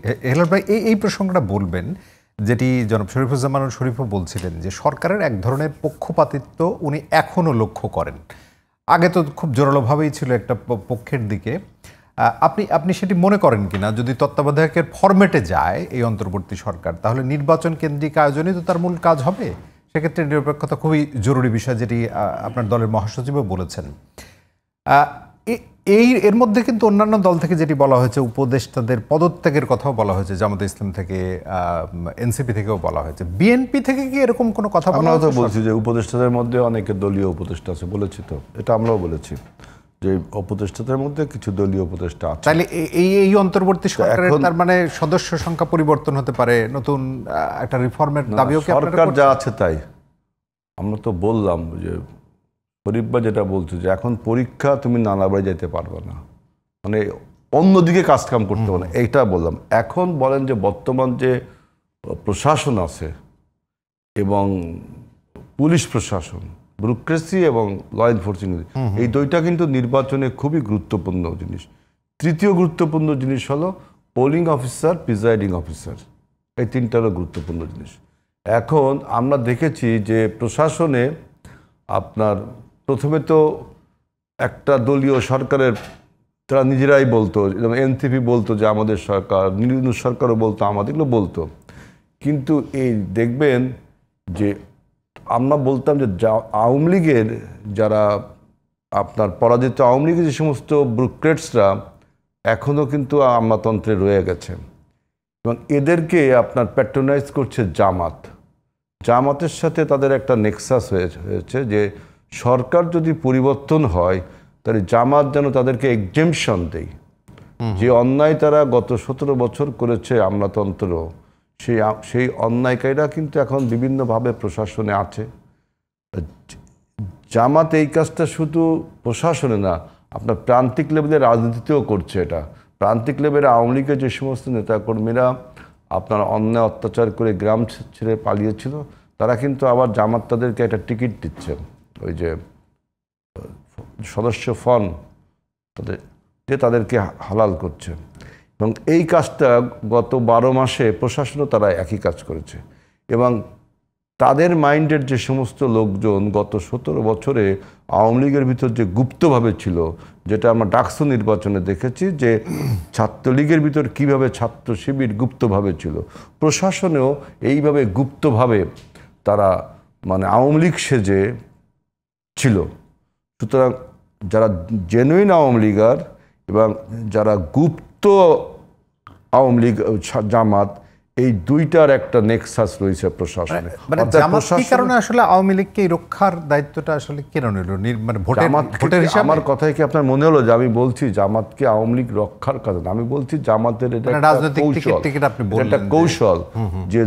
হেলাল ভাই এই প্রসঙ্গটা বলবেন যেটি জনাব শরীফুজ্জামান শরীফও বলছিলেন যে সরকারের এক ধরনের পক্ষপাতিত্ব উনি এখনও লক্ষ্য করেন। আগে তো খুব জোরালোভাবেই ছিল একটা পক্ষের দিকে। আপনি সেটি মনে করেন কিনা যদি তত্ত্বাবধায়কের ফরম্যাটে যায় এই অন্তর্বর্তী সরকার, তাহলে নির্বাচন কেন্দ্রিক আয়োজনই তো তার মূল কাজ হবে। সেক্ষেত্রে নিরপেক্ষতা খুবই জরুরি বিষয়, যেটি আপনার দলের মহাসচিবও বলেছেন। এর মধ্যে কিন্তু অন্যান্য দল থেকে যেটি বলা হয়েছে, উপদেষ্টাদের পদত্যাগের কথাও বলা হয়েছে, জামাতে ইসলাম থেকে, এনসিপি থেকেও বলা হয়েছে। বিএনপি থেকে কি এরকম কোনো কথা বলা হয়েছে? আমরা তো বলছি যে উপদেষ্টাদের মধ্যে অনেকে দলীয় উপদেষ্টা আছে, বলেছি তো, এটা আমরাও বলেছি যে উপদেষ্টাদের মধ্যে কিছু দলীয় উপদেষ্টা আছে। তাহলে এই অন্তর্বর্তী সরকারের তার মানে সদস্য সংখ্যা পরিবর্তন হতে পারে, নতুন একটা রিফর্মের দাবিও কি সরকার যা আছে তাই। আমরা তো বললাম যে শরীফবা যেটা বলছে যে এখন পরীক্ষা তুমি নানাবাড়ি যেতে পারবে না, মানে অন্যদিকে কাজকাম করতে পারবে না, এইটা বললাম। এখন বলেন যে বর্তমান যে প্রশাসন আছে এবং পুলিশ প্রশাসন, ব্যুরোক্রেসি এবং ল এনফোর্সিং, এই দুইটা কিন্তু নির্বাচনে খুবই গুরুত্বপূর্ণ জিনিস। তৃতীয় গুরুত্বপূর্ণ জিনিস হলো পোলিং অফিসার, প্রিজাইডিং অফিসার, এই তিনটা হলো গুরুত্বপূর্ণ জিনিস। এখন আমরা দেখেছি যে প্রশাসনে আপনার প্রথমে তো একটা দলীয় সরকারের তারা নিজেরাই বলতো, যেমন এনসিপি বলতো যে আমাদের সরকার, নির্বাচন সরকারও বলতো, আমাদেরগুলো বলতো। কিন্তু এই দেখবেন যে আমরা বলতাম যে আওয়ামী লীগের যারা আপনার পরাজিত আওয়ামী লীগের যে সমস্ত ব্যুরোক্রেটসরা এখনও কিন্তু আমলাতন্ত্রে রয়ে গেছে এবং এদেরকে আপনার প্যাট্রোনাইজ করছে জামাত। জামাতের সাথে তাদের একটা নেক্সাস হয়েছে যে সরকার যদি পরিবর্তন হয় তাহলে জামাত যেন তাদেরকে এক্সেমশন দেয়। যে অন্যায় তারা গত 17 বছর করেছে আমলাতন্ত্র, সেই অন্যায়কারীরা কিন্তু এখন বিভিন্নভাবে প্রশাসনে আছে। জামাত এই কাজটা শুধু প্রশাসনে না, আপনার প্রান্তিক লেভেলের রাজনীতিতেও করছে। এটা প্রান্তিক লেভেলে আওয়ামী লীগের যে সমস্ত নেতাকর্মীরা আপনার অন্যায় অত্যাচার করে গ্রাম ছেড়ে পালিয়েছিল, তারা কিন্তু আবার জামাত তাদেরকে একটা টিকিট দিচ্ছে, ওই যে সদস্য ফন তাদেরকে হালাল করছে। এবং এই কাজটা গত 12 মাসে প্রশাসনও তারা একই কাজ করেছে। এবং তাদের মাইন্ডের যে সমস্ত লোকজন গত 17 বছরে আওয়ামী লীগের ভিতর যে গুপ্তভাবে ছিল, যেটা আমরা ডাকসু নির্বাচনে দেখেছি যে ছাত্রলীগের ভিতর কিভাবে ছাত্র শিবির গুপ্তভাবে ছিল, প্রশাসনেও এইভাবে গুপ্তভাবে তারা মানে আওয়ামী লীগ সেজে ছিল। সুতরাং যারা জেনুইন আওয়ামী লীগার এবং যারা গুপ্ত আওয়ামী লীগ জামাত, এই দুইটার একটা নেক্সাস রয়েছে প্রশাসনে। মানে জামাত কি কারণে আসলে আওয়ামী লীগকে রক্ষার দায়িত্বটা আসলে কেন নিল? মানে ভোটের হিসাবে? আমার কথাই কি আপনার মনে হলো যে আমি বলছি জামাতকে আওয়ামী লীগ রক্ষার কারণে? আমি বলছি জামাতের এটা একটা কৌশল যে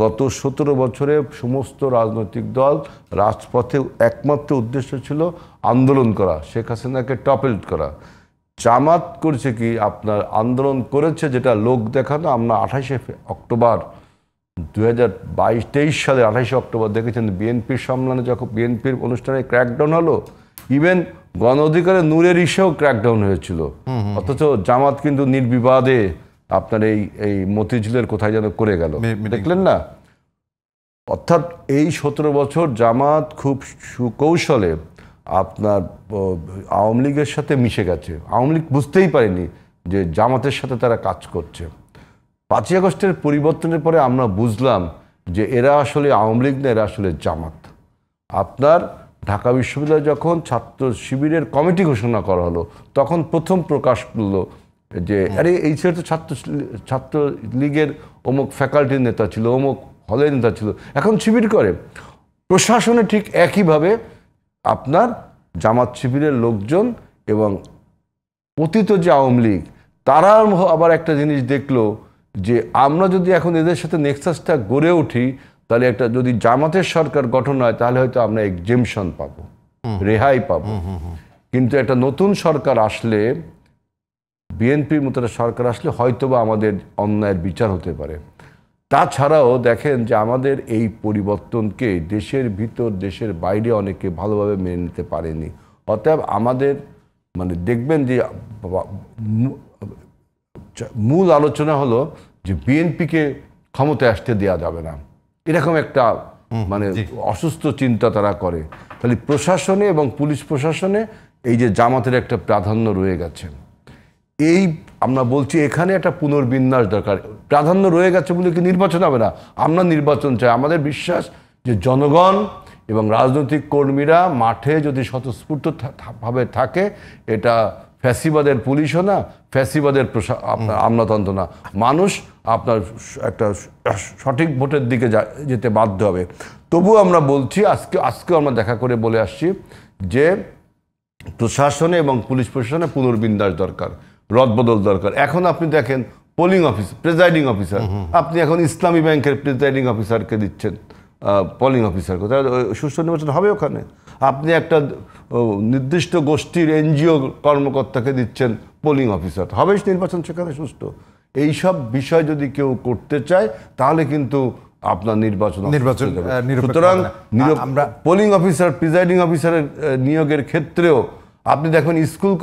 গত 17 বছরে সমস্ত রাজনৈতিক দল রাজপথে একমাত্র উদ্দেশ্য ছিল আন্দোলন করা, শেখ হাসিনাকে টপল করা। জামাত করেছে কি আপনার আন্দোলন করেছে যেটা লোক দেখানো। আমরা 28 অক্টোবর 2022-23 সালে 28 অক্টোবর দেখেছেন বিএনপির সম্মেলনে, যখন বিএনপির অনুষ্ঠানে ক্র্যাকডাউন হলো, ইভেন গণ অধিকারের নূরের ইসেও ক্র্যাকডাউন হয়েছিল, অথচ জামাত কিন্তু নির্বিবাদে আপনার এই মতিঝিলের কোথায় যেন করে গেল, দেখলেন না? অর্থাৎ এই 17 বছর জামাত খুব সুকৌশলে আপনার আওয়ামী লীগের সাথে মিশে গেছে। আওয়ামী লীগ বুঝতেই পারেনি যে জামাতের সাথে তারা কাজ করছে। 5ই আগস্টের পরিবর্তনের পরে আমরা বুঝলাম যে এরা আসলে আওয়ামী লীগ না, এরা আসলে জামাত। আপনার ঢাকা বিশ্ববিদ্যালয়ে যখন ছাত্র শিবিরের কমিটি ঘোষণা করা হলো, তখন প্রথম প্রকাশ করলো যে আরে এই ছেলে তো ছাত্র লীগের অমুক ফ্যাকাল্টির নেতা ছিল, অমুক হলের নেতা ছিল, এখন শিবির করে। প্রশাসনে ঠিক একইভাবে আপনার জামাত শিবিরের লোকজন এবং পতিত যে আওয়ামী লীগ, তারা আবার একটা জিনিস দেখলো যে আমরা যদি এখন এদের সাথে নেক্সাসটা গড়ে উঠি, তাহলে একটা যদি জামাতের সরকার গঠন হয় তাহলে হয়তো আমরা এক্সেমশন পাবো, রেহাই পাবো। কিন্তু একটা নতুন সরকার আসলে, বিএনপির মতো সরকার আসলে হয়তোবা আমাদের অন্যায়ের বিচার হতে পারে। তাছাড়াও দেখেন যে আমাদের এই পরিবর্তনকে দেশের ভিতর দেশের বাইরে অনেকে ভালোভাবে মেনে নিতে পারেনি। অতএব আমাদের মানে দেখবেন যে মূল আলোচনা হলো যে বিএনপিকে ক্ষমতায় আসতে দেওয়া যাবে না, এরকম একটা মানে অসুস্থ চিন্তা তারা করে। তাহলে প্রশাসনে এবং পুলিশ প্রশাসনে এই যে জামাতের একটা প্রাধান্য রয়ে গেছে, এই আমরা বলছি এখানে একটা পুনর্বিন্যাস দরকার। প্রাধান্য রয়ে গেছে বলে কি নির্বাচন হবে না? আমরা নির্বাচন চাই। আমাদের বিশ্বাস যে জনগণ এবং রাজনৈতিক কর্মীরা মাঠে যদি স্বতঃস্ফূর্ত ভাবে থাকে, এটা ফ্যাসিবাদের পুলিশও না, ফ্যাসিবাদের আপনার আমলাতন্ত্র না, মানুষ আপনার একটা সঠিক ভোটের দিকে যেতে বাধ্য হবে। তবুও আমরা বলছি, আজকেও আমরা দেখা করে বলে আসছি যে প্রশাসনে এবং পুলিশ প্রশাসনে পুনর্বিন্যাস দরকার, রদবদল দরকার। এখন আপনি দেখেন পোলিং অফিসার, প্রেজাইডিং অফিসার, আপনি এখন ইসলামী ব্যাংকের প্রেজাইডিং অফিসারকে দিচ্ছেন পোলিং অফিসার, কোথায় সুষ্ঠু নির্বাচন হবে ওখানে? আপনি একটা নির্দিষ্ট গোষ্ঠীর এনজিও কর্মকর্তাকে দিচ্ছেন পোলিং অফিসার, হবে নির্বাচন সেখানে সুষ্ঠু? এইসব বিষয় যদি কেউ করতে চায় তাহলে কিন্তু আপনার নির্বাচন। সুতরাং আমরা পোলিং অফিসার, প্রিজাইডিং অফিসারের নিয়োগের ক্ষেত্রেও আপনি দেখবেন স্কুল,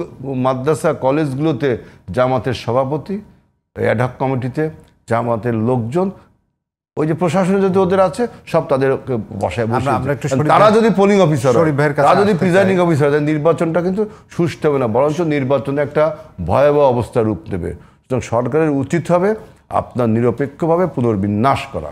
মাদ্রাসা, কলেজগুলোতে জামাতের সভাপতি, অ্যাডহক কমিটিতে জামাতের লোকজন, ওই যে প্রশাসনে যদি ওদের আছে সব তাদের বসায় বসে, তারা যদি পোলিং অফিসার, তারা যদি প্রিজাইডিং অফিসার, নির্বাচনটা কিন্তু সুষ্ঠু হবে না, বরঞ্চ নির্বাচনে একটা ভয়াবহ অবস্থা রূপ নেবে। সুতরাং সরকারের উচিত হবে আপনার নিরপেক্ষভাবে পুনর্বিন্যাস করা।